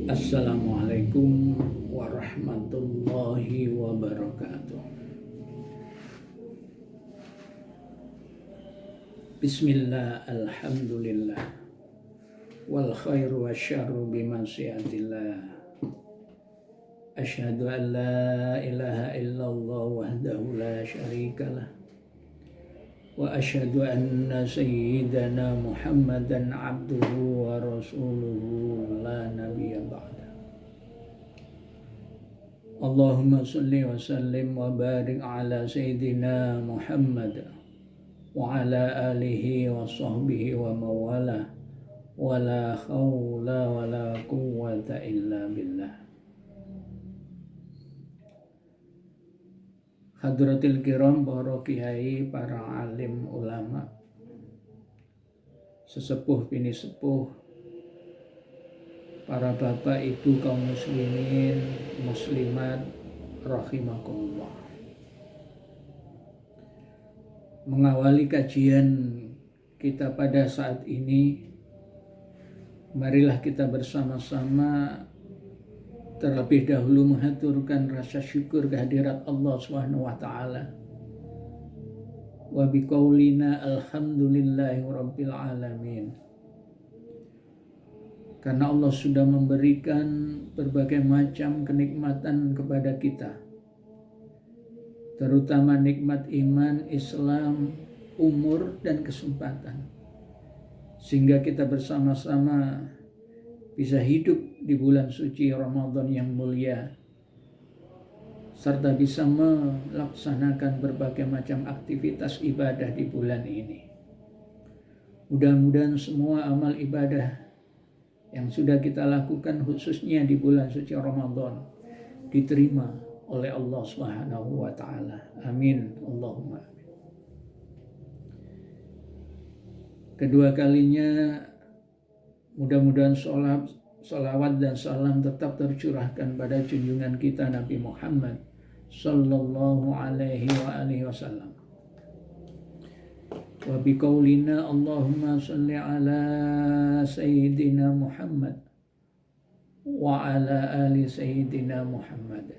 Assalamualaikum warahmatullahi wabarakatuh. Bismillah, alhamdulillah, wal khairu wasyarru bimasyiatillah. Asyhadu an la ilaha illallah wahdahu la syarikalah. Wa asyhadu anna sayyidana Muhammadan abduhu wa rasuluhu la nabiyya ba'da. Allahumma salli wa sallim wa barik ala sayyidina Muhammad wa ala alihi wa sahbihi wa mawala wa la hawla wa la quwwata illa billah. Hadratil kiram, para kiai, para alim ulama, sesepuh bini sepuh, para bapak ibu kaum muslimin muslimat rahimakumullah. Mengawali kajian kita pada saat ini, marilah kita bersama-sama terlebih dahulu mengaturkan rasa syukur kehadirat Allah Subhanahu wa taala. Wa biqaulina alhamdulillahi rabbil alamin. Karena Allah sudah memberikan berbagai macam kenikmatan kepada kita, terutama nikmat iman, Islam, umur, dan kesempatan, sehingga kita bersama-sama bisa hidup di bulan suci Ramadan yang mulia, serta bisa melaksanakan berbagai macam aktivitas ibadah di bulan ini. Mudah-mudahan semua amal ibadah yang sudah kita lakukan khususnya di bulan suci Ramadan diterima oleh Allah Subhanahu wa taala. Amin. Allahumma amin. Kedua kalinya, mudah-mudahan salawat dan salam tetap tercurahkan pada junjungan kita Nabi Muhammad sallallahu alaihi wasallam. Wa biqaulina Allahumma salli ala sayyidina Muhammad wa ala ali sayyidina Muhammad.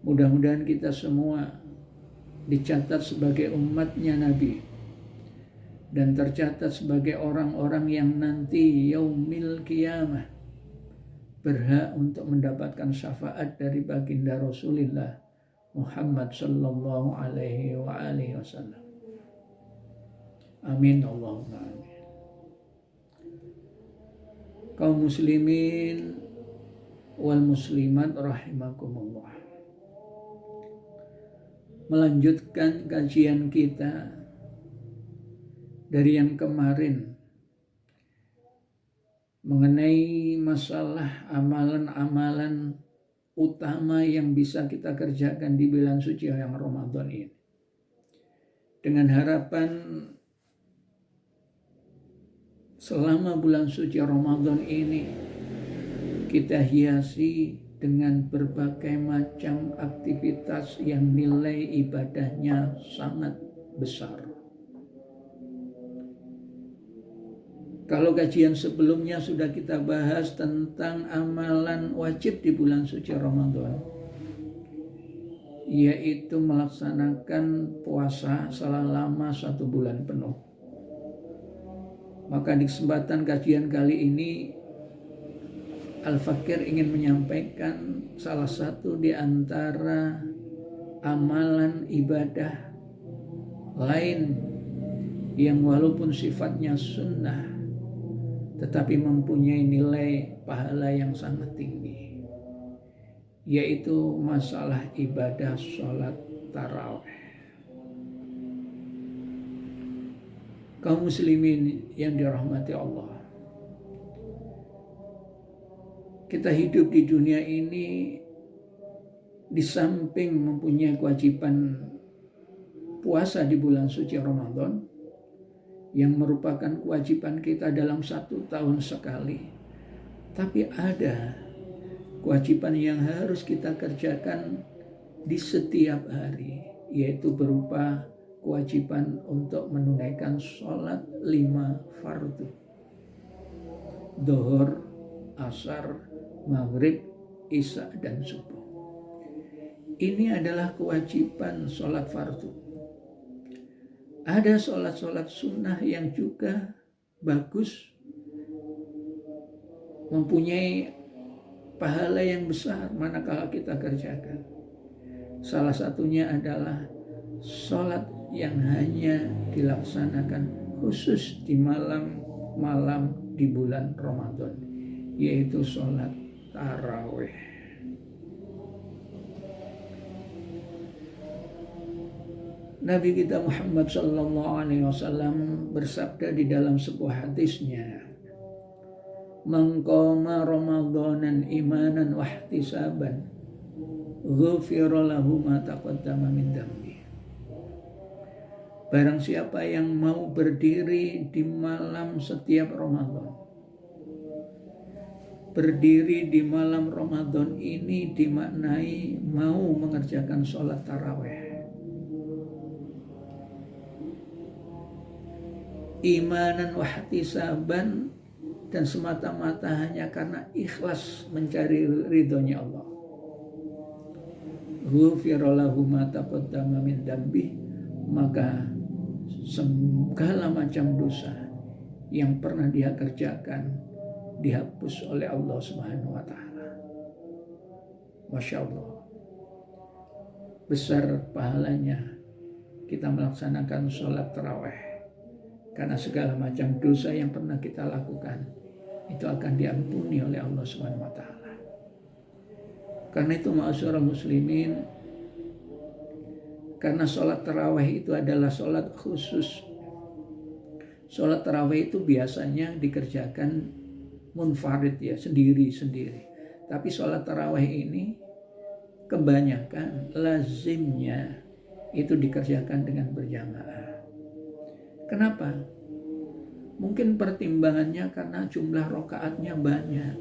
Mudah-mudahan kita semua dicatat sebagai umatnya Nabi dan tercatat sebagai orang-orang yang nanti yaumil qiyamah berhak untuk mendapatkan syafaat dari baginda Rasulullah Muhammad sallallahu alaihi wasallam. Amin Allahumma amin. Kaum muslimin wal muslimat rahimakumullah. Melanjutkan kajian kita dari yang kemarin mengenai masalah amalan-amalan utama yang bisa kita kerjakan di bulan suci yang Ramadan ini, dengan harapan selama bulan suci Ramadan ini kita hiasi dengan berbagai macam aktivitas yang nilai ibadahnya sangat besar. Kalau kajian sebelumnya sudah kita bahas tentang amalan wajib di bulan suci Ramadan, yaitu melaksanakan puasa selama 1 bulan penuh. Maka di kesempatan kajian kali ini, Al-Fakir ingin menyampaikan salah satu di antara amalan ibadah lain yang walaupun sifatnya sunnah tetapi mempunyai nilai pahala yang sangat tinggi, yaitu masalah ibadah sholat tarawih. Kaum muslimin yang dirahmati Allah, kita hidup di dunia ini di samping mempunyai kewajiban puasa di bulan suci Ramadan yang merupakan kewajiban kita dalam 1 tahun sekali, tapi ada kewajiban yang harus kita kerjakan di setiap hari, yaitu berupa kewajiban untuk menunaikan sholat 5 fardu. Dhuhur, asar, maghrib, isya, dan subuh. Ini adalah kewajiban sholat fardu. Ada sholat-sholat sunnah yang juga bagus, mempunyai pahala yang besar manakala kita kerjakan. Salah satunya adalah sholat yang hanya dilaksanakan khusus di malam-malam di bulan Ramadan, yaitu sholat tarawih. Nabi kita Muhammad SAW bersabda di dalam sebuah hadisnya, "Man qama Ramadanan imanan wa ihtisaban, ghufira lahu ma taqaddama min dhanbi." Barang siapa yang mau berdiri di malam setiap Ramadan. Berdiri di malam Ramadan ini dimaknai mau mengerjakan sholat tarawih. Imanan wahtisaban, dan semata-mata hanya karena ikhlas mencari ridhonya Allah. Ghufira lahu ma taqaddama min dhanbi, maka segala macam dosa yang pernah dia kerjakan dihapus oleh Allah Subhanahu wa taala. Masya Allah. Besar pahalanya kita melaksanakan sholat tarawih. Karena segala macam dosa yang pernah kita lakukan itu akan diampuni oleh Allah Subhanahu wa taala. Karena itu ma'asyiral muslimin, karena sholat tarawih itu adalah sholat khusus. Sholat tarawih itu biasanya dikerjakan munfarid, ya, sendiri-sendiri. Tapi sholat tarawih ini kebanyakan lazimnya itu dikerjakan dengan berjamaah. Kenapa? Mungkin pertimbangannya karena jumlah rakaatnya banyak.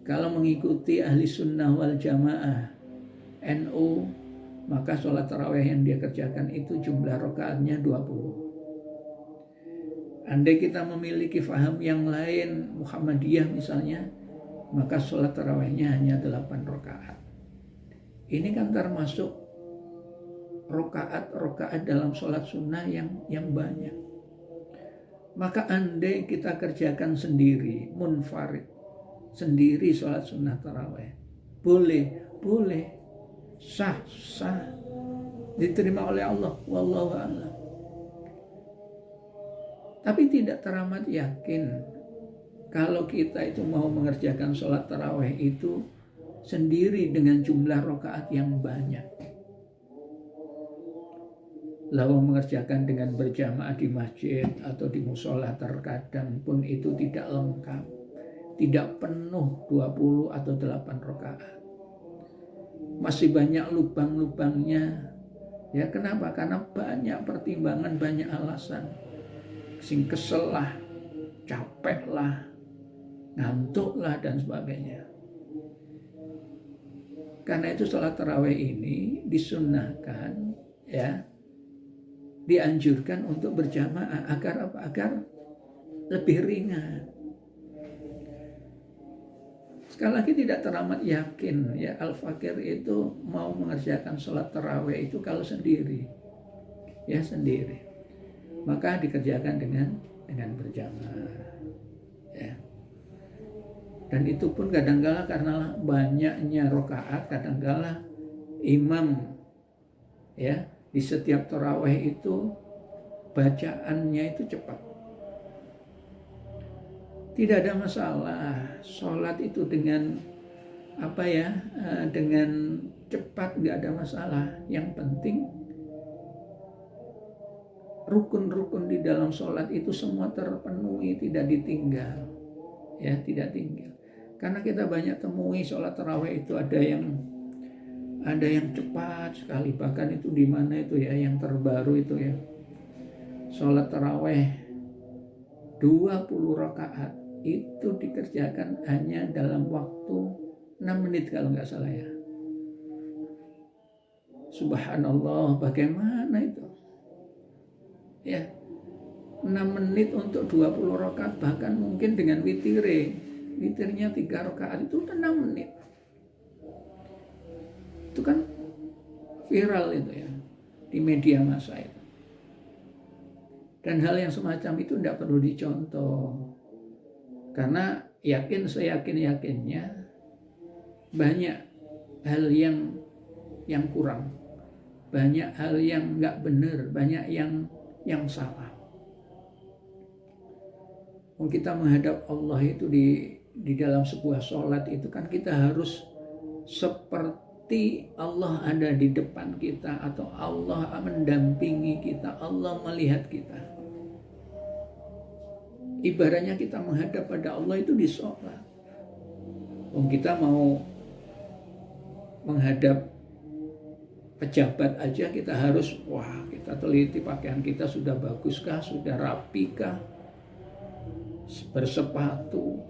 Kalau mengikuti ahli sunnah wal jamaah NU, maka sholat tarawih yang dia kerjakan itu jumlah rakaatnya 20. Andai kita memiliki faham yang lain, Muhammadiyah misalnya, maka sholat tarawihnya hanya 8 rakaat. Ini kan termasuk rokaat dalam sholat sunnah yang banyak. Maka andai kita kerjakan sendiri, munfarid, sendiri sholat sunnah tarawih, boleh, sah, diterima oleh Allah, wallahu a'lam. Tapi tidak teramat yakin kalau kita itu mau mengerjakan sholat tarawih itu sendiri dengan jumlah rokaat yang banyak. Lalu mengerjakan dengan berjamaah di masjid atau di musola terkadang pun itu tidak lengkap, tidak penuh 20 atau 8 rakaat. Masih banyak lubang-lubangnya. Ya, kenapa? Karena banyak pertimbangan, banyak alasan. Sing kesel lah, capek lah, ngantuk lah, dan sebagainya. Karena itu sholat tarawih ini disunnahkan, ya, dianjurkan untuk berjamaah agar apa? Agar lebih ringan. Sekali lagi tidak teramat yakin, ya, al-fakir itu mau mengerjakan sholat tarawih itu kalau sendiri, ya, sendiri. Maka dikerjakan dengan berjamaah, ya. Dan itu pun kadang-kala karena banyaknya rakaat, kadang-kala imam, ya, di setiap tarawih itu bacaannya itu cepat. Tidak ada masalah sholat itu dengan dengan cepat, nggak ada masalah. Yang penting rukun-rukun di dalam sholat itu semua terpenuhi, tidak ditinggal, ya, tidak tinggal. Karena kita banyak temui sholat tarawih itu ada yang cepat sekali, bahkan itu di mana itu, ya, yang terbaru itu, ya, sholat tarawih 20 rakaat itu dikerjakan hanya dalam waktu 6 menit kalau nggak salah, ya. Subhanallah, bagaimana itu, ya. 6 menit untuk 20 rakaat, bahkan mungkin dengan witirnya 3 rakaat itu udah 6 menit. Itu kan viral itu ya di media massa itu. Dan hal yang semacam itu tidak perlu dicontoh, karena seyakinnya banyak hal yang kurang, banyak hal yang nggak benar, banyak yang salah. Kita menghadap Allah itu di dalam sebuah sholat itu kan kita harus seperti Allah ada di depan kita, atau Allah mendampingi kita, Allah melihat kita. Ibaratnya kita menghadap pada Allah itu di sholat. Kita mau menghadap pejabat aja kita harus, kita teliti pakaian kita sudah baguskah, sudah rapikah, bersepatu,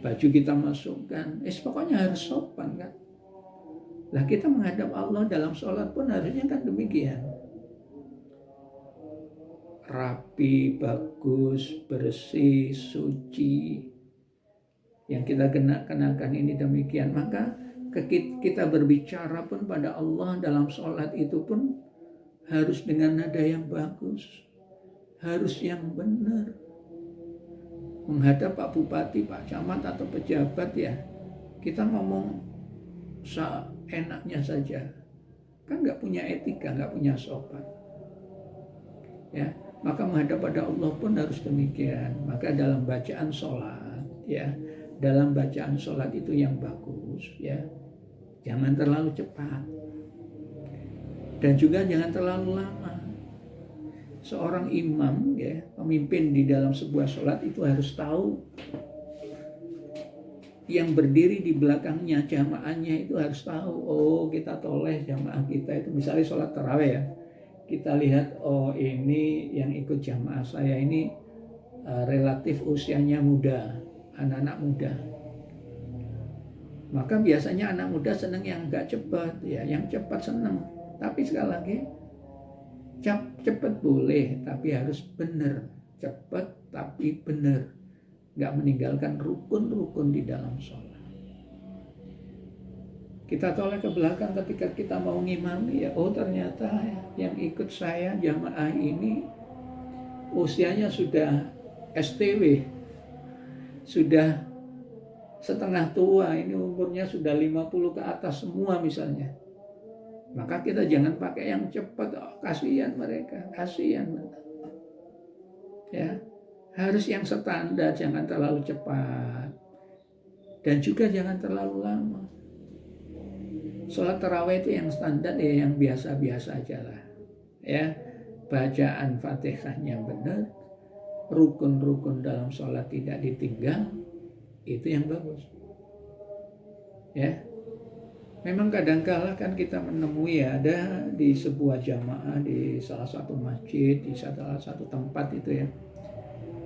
baju kita masukkan, pokoknya harus sopan kan. Lah kita menghadap Allah dalam sholat pun harusnya kan demikian. Rapi, bagus, bersih, suci. Yang kita kenakan ini demikian. Maka kita berbicara pun pada Allah dalam sholat itu pun harus dengan nada yang bagus, harus yang benar. Menghadap Pak Bupati, Pak Camat atau pejabat ya, kita ngomong seenaknya saja, kan nggak punya etika, nggak punya sopan. Ya, maka menghadap pada Allah pun harus demikian. Maka dalam bacaan sholat, ya, dalam bacaan sholat itu yang bagus, ya, jangan terlalu cepat, dan juga jangan terlalu lama. Seorang imam, ya, pemimpin di dalam sebuah sholat itu harus tahu yang berdiri di belakangnya, jamaahnya itu harus tahu, kita toleh jamaah kita itu, misalnya sholat tarawih ya, kita lihat, ini yang ikut jamaah saya ini relatif usianya muda, anak-anak muda. Maka biasanya anak muda senang yang gak cepat, ya, yang cepat senang. Tapi sekali lagi, cepat boleh, tapi harus benar. Cepat tapi benar, gak meninggalkan rukun-rukun di dalam sholat. Kita toleh ke belakang ketika kita mau ngimami, ya, ternyata yang ikut saya jamaah ini usianya sudah STW, sudah setengah tua, ini umurnya sudah 50 ke atas semua misalnya. Maka kita jangan pakai yang cepat, kasihan mereka, kasihan. Ya, harus yang standar, jangan terlalu cepat, dan juga jangan terlalu lama. Sholat tarawih itu yang standar, ya, yang biasa-biasa aja lah, ya. Bacaan Fatihahnya benar, rukun-rukun dalam sholat tidak ditinggal, itu yang bagus, ya. Memang kadang-kala kan kita menemui ada di sebuah jamaah, di salah satu masjid, di salah satu tempat itu ya,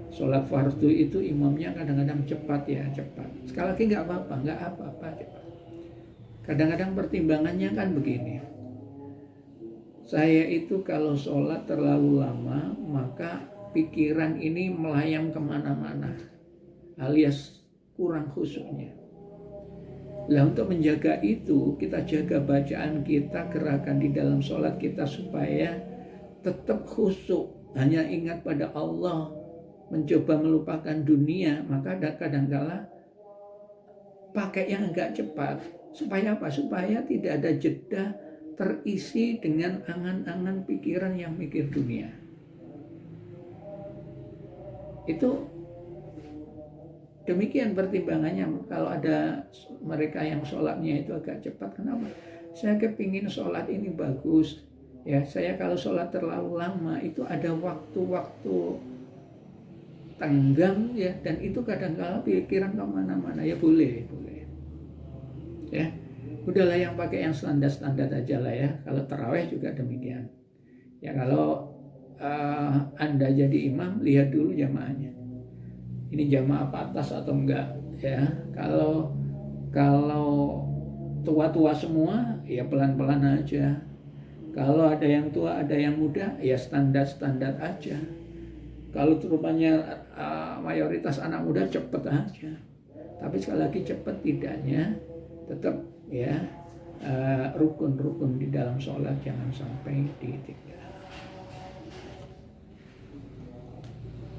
sholat fardu itu imamnya kadang-kadang cepat, ya, cepat. Sekali lagi nggak apa-apa cepat. Kadang-kadang pertimbangannya kan begini, saya itu kalau sholat terlalu lama maka pikiran ini melayang kemana-mana, alias kurang khusyuknya. Lah untuk menjaga itu, kita jaga bacaan kita, gerakan di dalam sholat kita supaya tetap khusyuk, hanya ingat pada Allah, mencoba melupakan dunia. Maka kadang-kala pakai yang agak cepat. Supaya apa? Supaya tidak ada jeda terisi dengan angan-angan pikiran yang mikir dunia. Itu demikian pertimbangannya. Kalau ada mereka yang sholatnya itu agak cepat, kenapa? Saya kepingin sholat ini bagus, ya. Saya kalau sholat terlalu lama itu ada waktu-waktu tenggang, ya, dan itu kadang-kala pikiran kemana-mana, ya, boleh, ya. Udahlah yang pakai yang standar-standar aja lah, ya. Kalau tarawih juga demikian, ya. Kalau Anda jadi imam, lihat dulu jamaahnya, ini jamaah patas atau enggak, ya. Kalau tua-tua semua, ya pelan-pelan aja. Kalau ada yang tua, ada yang muda, ya standar-standar aja. Kalau rupanya mayoritas anak muda cepet aja, tapi sekali lagi cepet tidaknya tetap ya rukun-rukun di dalam sholat jangan sampai ditinggal.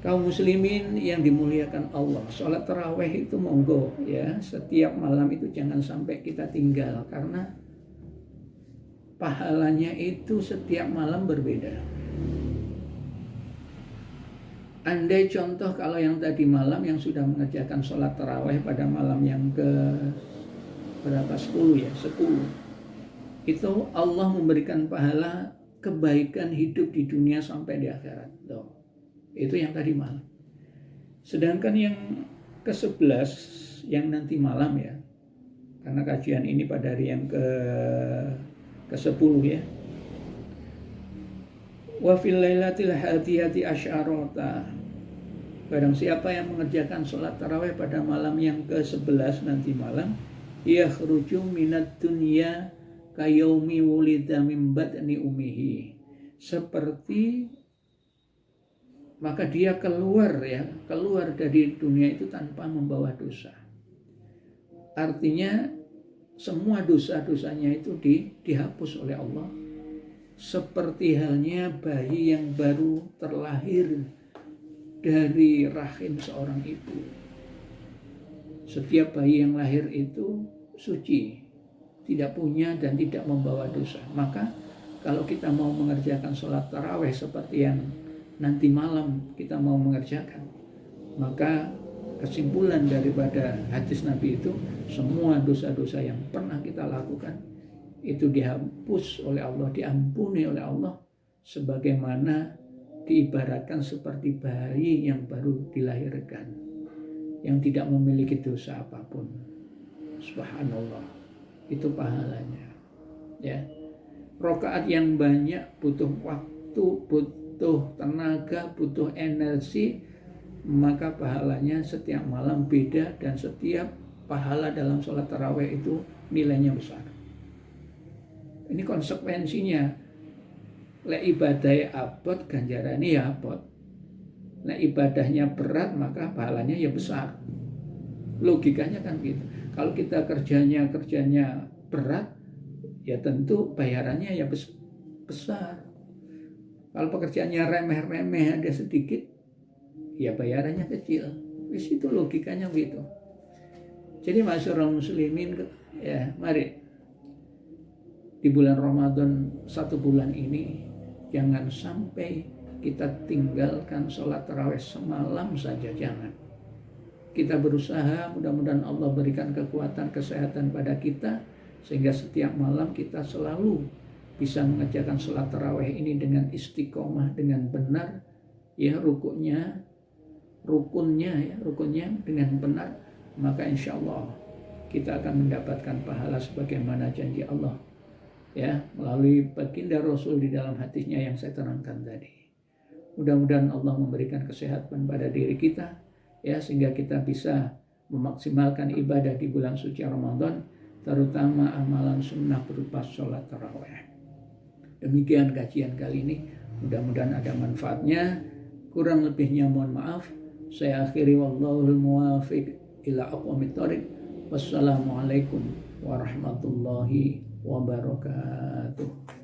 Kaum muslimin yang dimuliakan Allah, sholat tarawih itu monggo ya, setiap malam itu jangan sampai kita tinggal, karena pahalanya itu setiap malam berbeda. Andai contoh kalau yang tadi malam yang sudah mengerjakan sholat tarawih pada malam yang ke berapa, 10 ya, 10, itu Allah memberikan pahala kebaikan hidup di dunia sampai di akhirat. Itu yang tadi malam. Sedangkan yang ke-11 yang nanti malam ya, karena kajian ini pada hari yang ke-10 ya. Wa fil lailatil hadiyati asyarata, barang siapa yang mengerjakan sholat tarawih pada malam yang ke-11 nanti malam, yakhruju minad dunya kayaumi wulida min batni ummihi, seperti maka dia keluar dari dunia itu tanpa membawa dosa. Artinya semua dosa-dosanya itu dihapus oleh Allah, seperti halnya bayi yang baru terlahir dari rahim seorang ibu. Setiap bayi yang lahir itu suci, tidak punya dan tidak membawa dosa. Maka kalau kita mau mengerjakan sholat tarawih seperti yang nanti malam kita mau mengerjakan, maka kesimpulan daripada hadis Nabi itu, semua dosa-dosa yang pernah kita lakukan itu dihapus oleh Allah, diampuni oleh Allah, sebagaimana diibaratkan seperti bayi yang baru dilahirkan, yang tidak memiliki dosa apapun. Subhanallah, itu pahalanya. Ya, rakaat yang banyak butuh waktu, butuh tenaga, butuh energi, maka pahalanya setiap malam beda, dan setiap pahala dalam sholat tarawih itu nilainya besar. Ini konsekuensinya. Lek ibadahnya abot, ganjarannya ya abot. Lek ibadahnya berat, maka pahalanya ya besar. Logikanya kan gitu. Kalau kita kerjanya berat, ya tentu bayarannya ya besar. Kalau pekerjaannya remeh-remeh, ada sedikit, ya bayarannya kecil. Wis itu logikanya gitu. Jadi masyarakat muslimin ya, mari di bulan Ramadan 1 bulan ini jangan sampai kita tinggalkan sholat tarawih semalam saja, jangan. Kita berusaha, mudah-mudahan Allah berikan kekuatan, kesehatan pada kita, sehingga setiap malam kita selalu bisa mengerjakan sholat tarawih ini dengan istiqomah, dengan benar, ya rukunnya dengan benar, maka insya Allah kita akan mendapatkan pahala sebagaimana janji Allah, ya, melalui baginda Rasul di dalam hadisnya yang saya terangkan tadi. Mudah-mudahan Allah memberikan kesehatan pada diri kita, ya, sehingga kita bisa memaksimalkan ibadah di bulan suci Ramadan, terutama amalan sunnah berupa sholat tarawih. Demikian kajian kali ini, mudah-mudahan ada manfaatnya. Kurang lebihnya mohon maaf. Saya akhiri, wallahul muwafiq ila aqwamit thoriq. Wassalamualaikum warahmatullahi wabarakatuh.